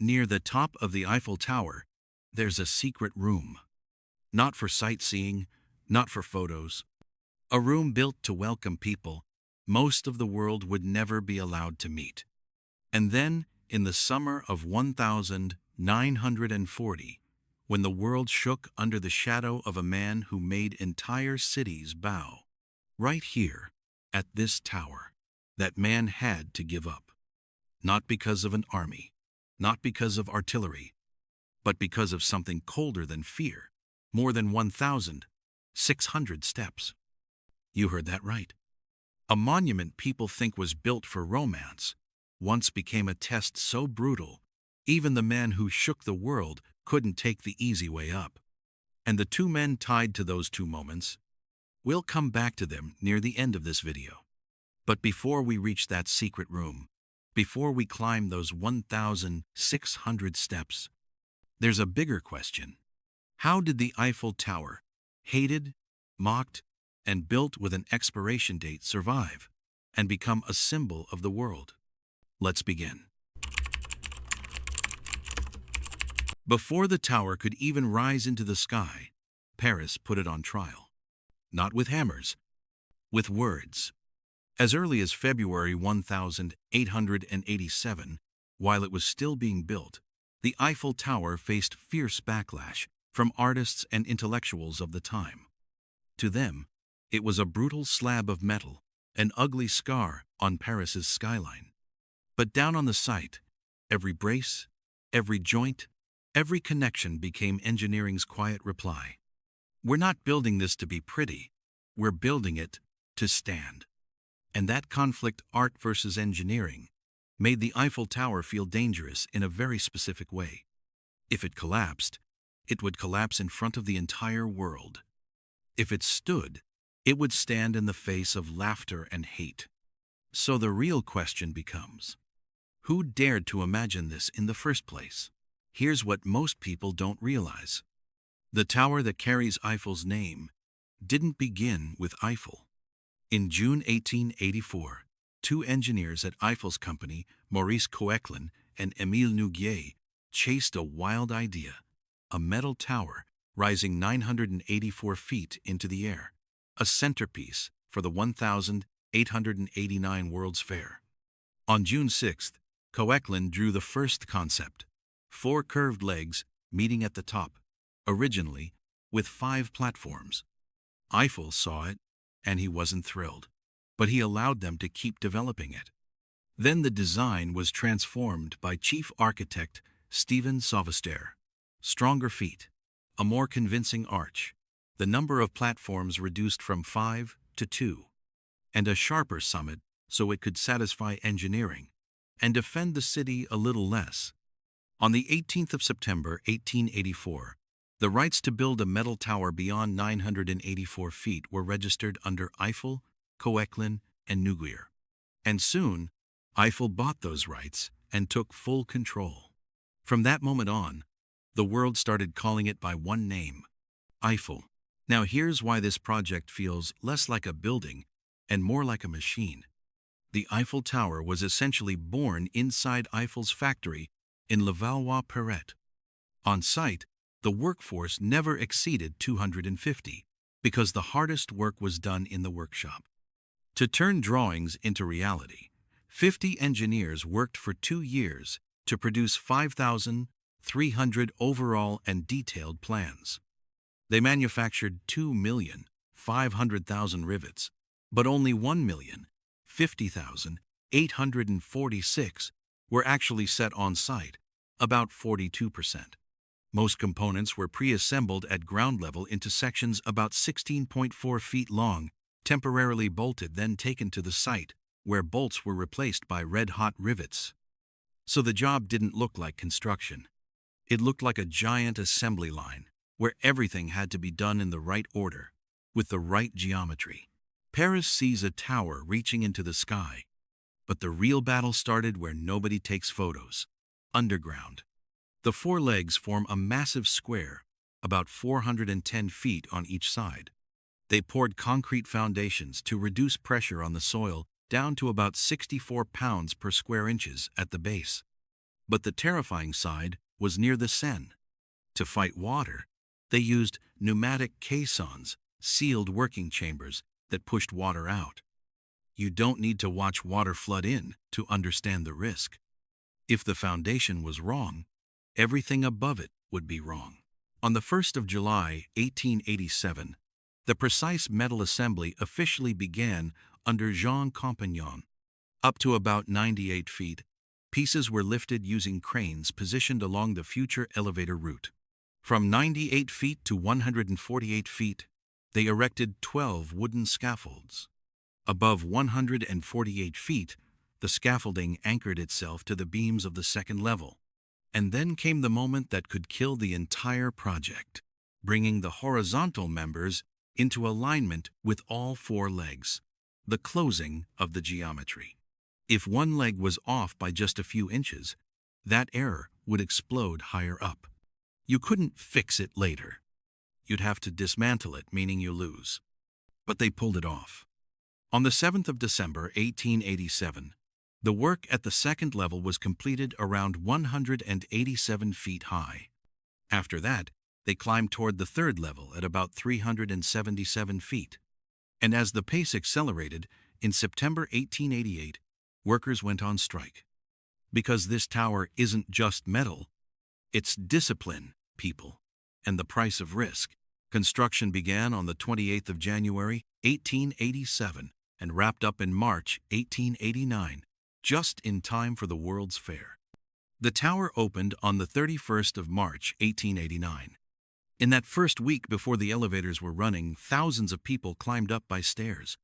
Near the top of the Eiffel Tower, there's a secret room. Not for sightseeing, not for photos. A room built to welcome people most of the world would never be allowed to meet. And then, in the summer of 1940, when the world shook under the shadow of a man who made entire cities bow, right here, at this tower, that man had to give up. Not because of an army, not because of artillery, but because of something colder than fear, more than 1,600 steps. You heard that right. A monument people think was built for romance once became a test so brutal, even the man who shook the world couldn't take the easy way up. And the two men tied to those two moments, we'll come back to them near the end of this video. But before we reach that secret room, before we climb those 1,600 steps, there's a bigger question. How did the Eiffel Tower, hated, mocked, and built with an expiration date, survive and become a symbol of the world? Let's begin. Before the tower could even rise into the sky, Paris put it on trial. Not with hammers, with words. As early as February 1887, while it was still being built, the Eiffel Tower faced fierce backlash from artists and intellectuals of the time. To them, it was a brutal slab of metal, an ugly scar on Paris's skyline. But down on the site, every brace, every joint, every connection became engineering's quiet reply. We're not building this to be pretty, we're building it to stand. And that conflict, art versus engineering, made the Eiffel Tower feel dangerous in a very specific way. If it collapsed, it would collapse in front of the entire world. If it stood, it would stand in the face of laughter and hate. So the real question becomes, who dared to imagine this in the first place? Here's what most people don't realize. The tower that carries Eiffel's name didn't begin with Eiffel. In June 1884, two engineers at Eiffel's company, Maurice Coechlin and Émile Nouguier, chased a wild idea, a metal tower rising 984 feet into the air, a centerpiece for the 1889 World's Fair. On June 6th, Coechlin drew the first concept, 4 curved legs meeting at the top, originally with 5 platforms. Eiffel saw it, and he wasn't thrilled, but he allowed them to keep developing it. Then the design was transformed by chief architect Stephen Sauvestre. Stronger feet, a more convincing arch, the number of platforms reduced from 5 to 2, and a sharper summit so it could satisfy engineering and defend the city a little less. On the 18th of September 1884, the rights to build a metal tower beyond 984 feet were registered under Eiffel, Coechlin, and Nouguier. And soon, Eiffel bought those rights and took full control. From that moment on, the world started calling it by one name, Eiffel. Now here's why this project feels less like a building and more like a machine. The Eiffel Tower was essentially born inside Eiffel's factory in Levallois-Perret. On site, the workforce never exceeded 250 because the hardest work was done in the workshop. To turn drawings into reality, 50 engineers worked for 2 years to produce 5,300 overall and detailed plans. They manufactured 2,500,000 rivets, but only 1,050,846 were actually set on site, about 42%. Most components were pre-assembled at ground level into sections about 16.4 feet long, temporarily bolted, then taken to the site, where bolts were replaced by red-hot rivets. So the job didn't look like construction. It looked like a giant assembly line, where everything had to be done in the right order, with the right geometry. Paris sees a tower reaching into the sky, but the real battle started where nobody takes photos, underground. The 4 legs form a massive square, about 410 feet on each side. They poured concrete foundations to reduce pressure on the soil down to about 64 pounds per square inches at the base. But the terrifying side was near the Seine. To fight water, they used pneumatic caissons, sealed working chambers that pushed water out. You don't need to watch water flood in to understand the risk. If the foundation was wrong, everything above it would be wrong. On the 1st of July, 1887, the precise metal assembly officially began under Jean Compagnon. Up to about 98 feet, pieces were lifted using cranes positioned along the future elevator route. From 98 feet to 148 feet, they erected 12 wooden scaffolds. Above 148 feet, the scaffolding anchored itself to the beams of the second level. And then came the moment that could kill the entire project, bringing the horizontal members into alignment with all four legs, the closing of the geometry. If one leg was off by just a few inches, that error would explode higher up. You couldn't fix it later. You'd have to dismantle it, meaning you lose. But they pulled it off. On the 7th of December, 1887, the work at the second level was completed around 187 feet high. After that, they climbed toward the third level at about 377 feet. And as the pace accelerated, in September 1888, workers went on strike. Because this tower isn't just metal, it's discipline, people, and the price of risk. Construction began on the 28th of January, 1887, and wrapped up in March 1889, just in time for the World's Fair. The tower opened on the 31st of March 1889. In that first week before the elevators were running, thousands of people climbed up by stairs.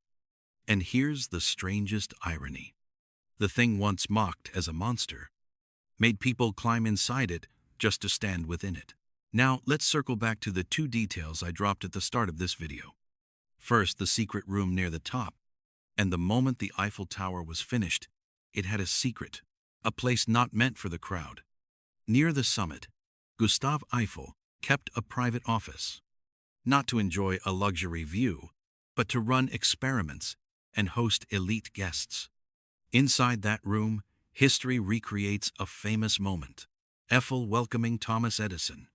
And here's the strangest irony. The thing once mocked as a monster made people climb inside it just to stand within it. Now, let's circle back to the two details I dropped at the start of this video. First, the secret room near the top. And the moment the Eiffel Tower was finished, it had a secret, a place not meant for the crowd. Near the summit, Gustave Eiffel kept a private office, not to enjoy a luxury view, but to run experiments and host elite guests. Inside that room, history recreates a famous moment. Eiffel welcoming Thomas Edison,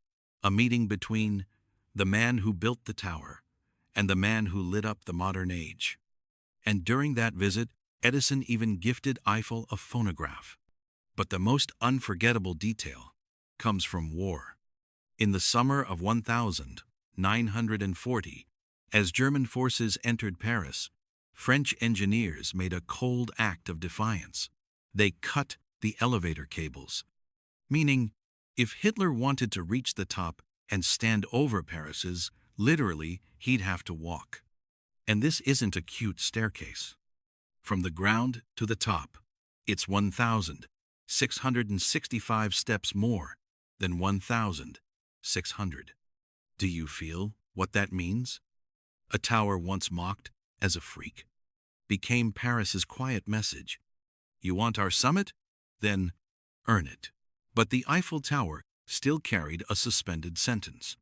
a meeting between the man who built the tower and the man who lit up the modern age. And during that visit, Edison even gifted Eiffel a phonograph. But the most unforgettable detail comes from war. In the summer of 1940, as German forces entered Paris, French engineers made a cold act of defiance. They cut the elevator cables, meaning if Hitler wanted to reach the top and stand over Paris's, literally, he'd have to walk. And this isn't a cute staircase. From the ground to the top, it's 1,665 steps more than 1,600. Do you feel what that means? A tower once mocked as a freak became Paris's quiet message. You want our summit? Then earn it. But the Eiffel Tower still carried a suspended sentence.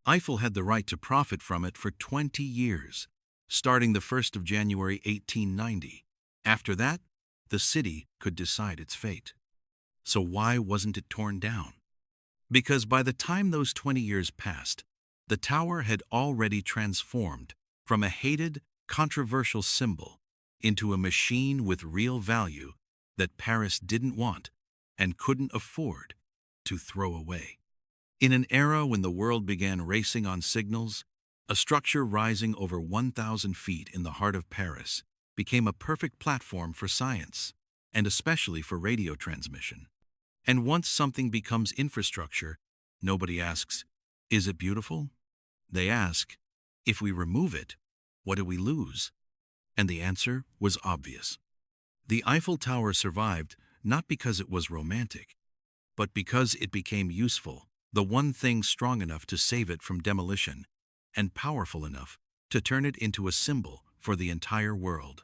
Eiffel had the right to profit from it for 20 years, starting the 1st of January 1890. After that, the city could decide its fate. So why wasn't it torn down? Because by the time those 20 years passed, the tower had already transformed from a hated, controversial symbol into a machine with real value that Paris didn't want and couldn't afford to throw away. In an era when the world began racing on signals, a structure rising over 1,000 feet in the heart of Paris became a perfect platform for science, and especially for radio transmission. And once something becomes infrastructure, nobody asks, is it beautiful? They ask, if we remove it, what do we lose? And the answer was obvious. The Eiffel Tower survived not because it was romantic, but because it became useful, the one thing strong enough to save it from demolition, and powerful enough to turn it into a symbol for the entire world.